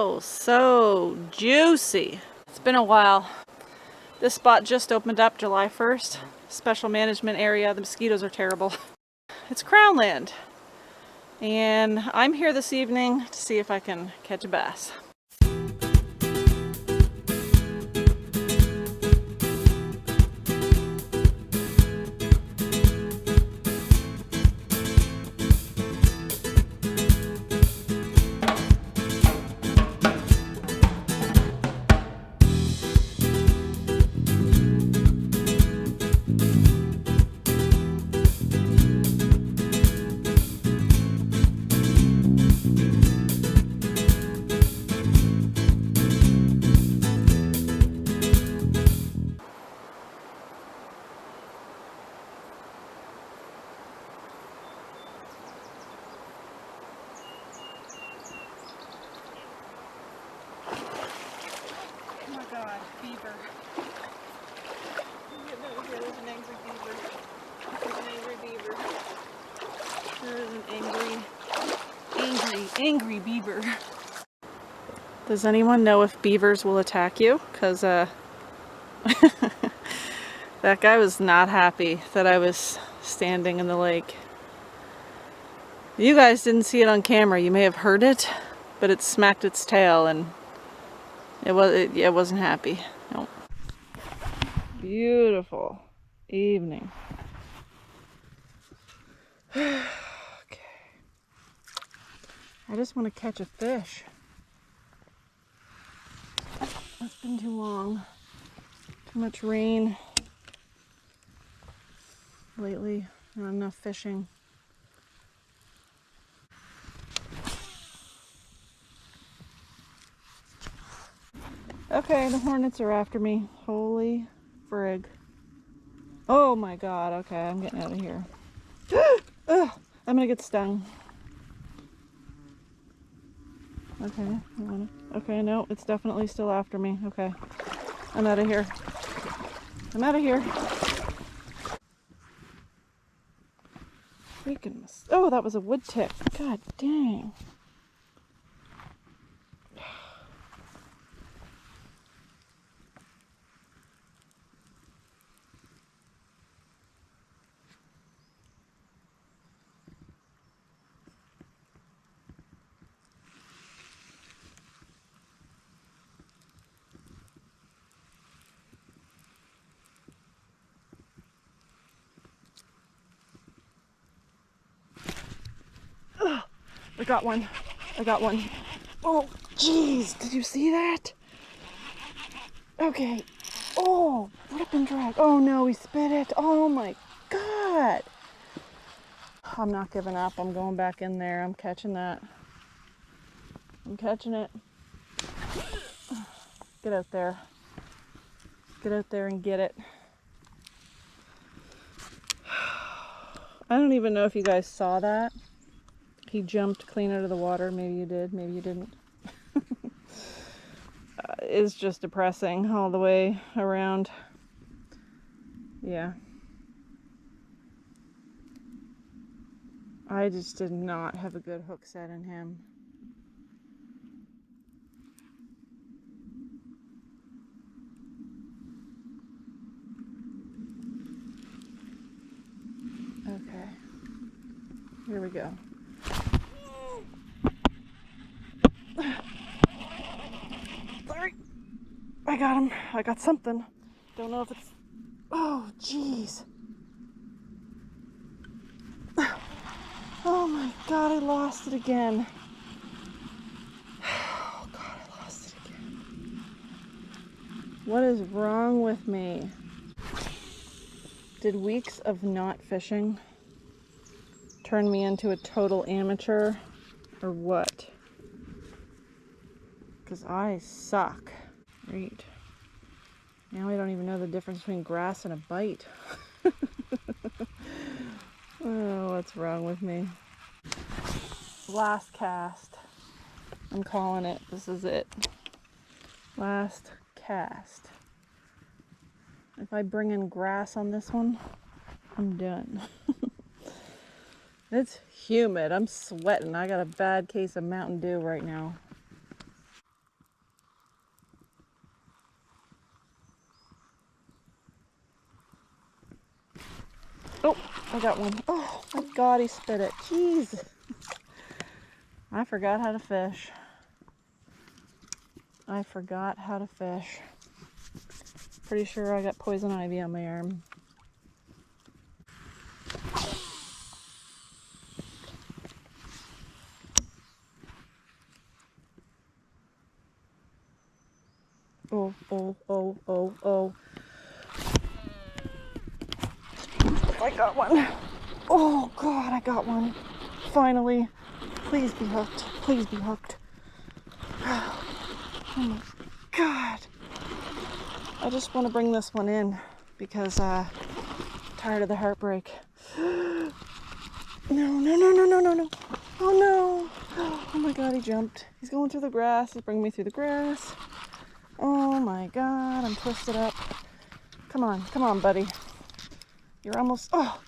Oh, so juicy. It's been a while. This spot just opened up July 1st. Special management area. The mosquitoes are terrible. It's Crownland. And I'm here this evening to see if I can catch a bass. God, beaver. There's an angry beaver. There's an angry beaver. There is an angry beaver. Does anyone know if beavers will attack you? Because that guy was not happy that I was standing in the lake. You guys didn't see it on camera. You may have heard it, but it smacked its tail and it wasn't happy. Nope. Beautiful evening. Okay. I just want to catch a fish. It's been too long. Too much rain lately. Not enough fishing. Okay, the hornets are after me. Holy frig. Oh my god, okay, I'm getting out of here. Ugh, I'm gonna get stung. Okay, okay, no, it's definitely still after me. Okay, I'm out of here. I'm out of here. Freaking oh, that was a wood tick. God dang. I got one. I got one. Oh, jeez. Did you see that? Okay. Oh, what up and drag. Oh no, he spit it. Oh my god. I'm not giving up. I'm going back in there. I'm catching that. I'm catching it. Get out there. Get out there and get it. I don't even know if you guys saw that. He jumped clean out of the water. Maybe you did, maybe you didn't. It's just depressing all the way around. Yeah. I just did not have a good hook set in him. Okay. Here we go. Sorry. I got him. I got something. Don't know if it's... Oh, jeez. Oh my god, I lost it again. Oh god, I lost it again. What is wrong with me? Did weeks of not fishing turn me into a total amateur or what? Because I suck. Great. Now I don't even know the difference between grass and a bite. Oh, what's wrong with me? Last cast. I'm calling it. This is it. Last cast. If I bring in grass on this one, I'm done. It's humid. I'm sweating. I got a bad case of Mountain Dew right now. Oh, I got one. Oh my God, he spit it. Jeez. I forgot how to fish. I forgot how to fish. Pretty sure I got poison ivy on my arm. Oh, oh, oh, oh, oh. I got one. Oh God, I got one. Finally. Please be hooked. Please be hooked. Oh my God. I just want to bring this one in because I'm tired of the heartbreak. No, no, no, no, no, no, no. Oh no. Oh my God, he jumped. He's going through the grass. He's bringing me through the grass. Oh my God, I'm twisted up. Come on, buddy. You're almost, oh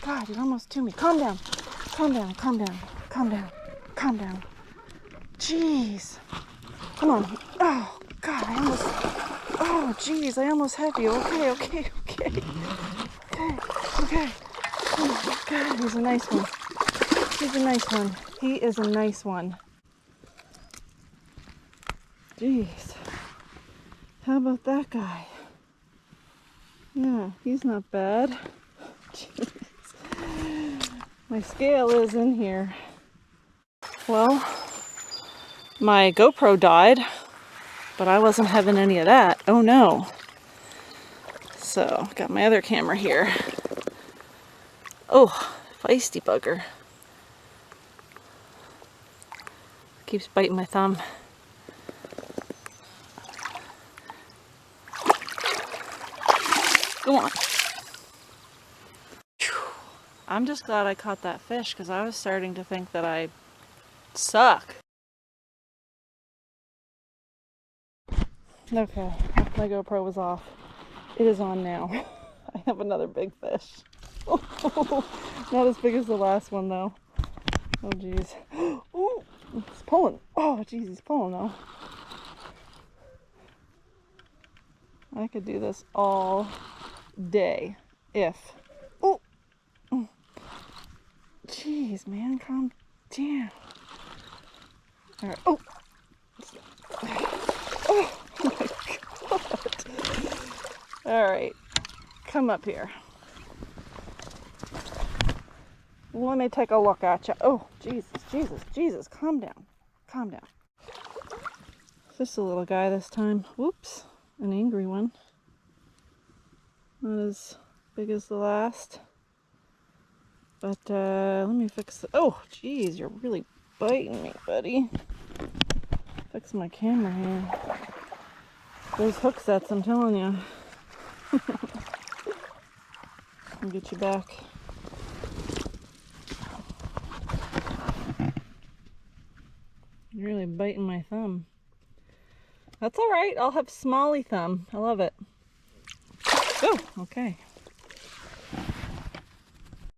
God, you're almost to me. Calm down. Calm down, calm down, calm down, calm down. Jeez. Come on. Oh God, oh geez, I almost have you. Okay, okay, okay. Okay, okay. Oh my God, he's a nice one. He's a nice one. He is a nice one. Jeez. How about that guy? Yeah, he's not bad. Jeez. My scale is in here. Well, my GoPro died, but I wasn't having any of that. Oh no. So, got my other camera here. Oh, feisty bugger. Keeps biting my thumb. Go on. I'm just glad I caught that fish because I was starting to think that I suck. Okay, my GoPro was off. It is on now. I have another big fish. Oh, not as big as the last one though. Oh geez. Oh, it's pulling. Oh geez, he's pulling though. I could do this all day if. Oh, jeez, man, calm down. All right. Oh. Oh my God. All right, come up here. Let me take a look at you. Oh, Jesus, Jesus, Jesus, calm down. Calm down. Just a little guy this time. Whoops, an angry one. Not as big as the last. But let me fix it. Oh, geez, you're really biting me, buddy. Fix my camera here. Those hook sets, I'm telling you. I'll get you back. You're really biting my thumb. That's all right. I'll have smally thumb. I love it. Oh, okay.